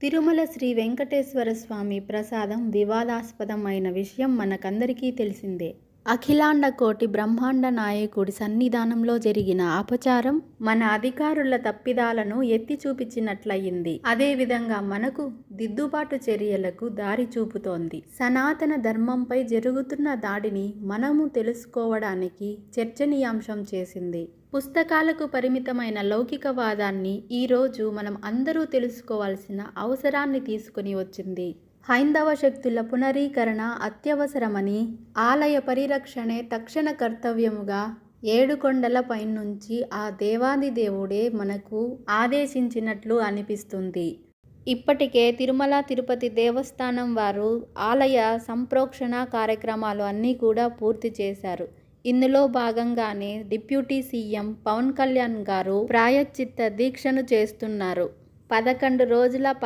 తిరుమల శ్రీ వెంకటేశ్వర స్వామి ప్రసాదం వివాదాస్పదమైన విషయం మనకందరికీ తెలిసిందే. అఖిలాండ కోటి బ్రహ్మాండ నాయకుడి సన్నిధానంలో జరిగిన అపచారం మన అధికారుల తప్పిదాలను ఎత్తి చూపించినట్లయింది. అదేవిధంగా మనకు దిద్దుబాటు చర్యలకు దారి చూపుతోంది. సనాతన ధర్మంపై జరుగుతున్న దాడిని మనము తెలుసుకోవడానికి చర్చనీయాంశం చేసింది. పుస్తకాలకు పరిమితమైన లౌకికవాదాన్ని ఈరోజు మనం అందరూ తెలుసుకోవాల్సిన అవసరాన్ని తీసుకుని వచ్చింది. హైందవ శక్తుల పునరీకరణ అత్యవసరమని, ఆలయ పరిరక్షణే తక్షణ కర్తవ్యముగా ఏడుకొండల పైనుంచి ఆ దేవాది దేవుడే మనకు ఆదేశించినట్లు అనిపిస్తుంది. ఇప్పటికే తిరుమల తిరుపతి దేవస్థానం వారు ఆలయ సంప్రోక్షణ కార్యక్రమాలు అన్నీ కూడా పూర్తి చేశారు. ఇందులో భాగంగానే డిప్యూటీ సీఎం పవన్ కళ్యాణ్ గారు ప్రాయశ్చిత్త దీక్షను చేస్తున్నారు. 11 రోజుల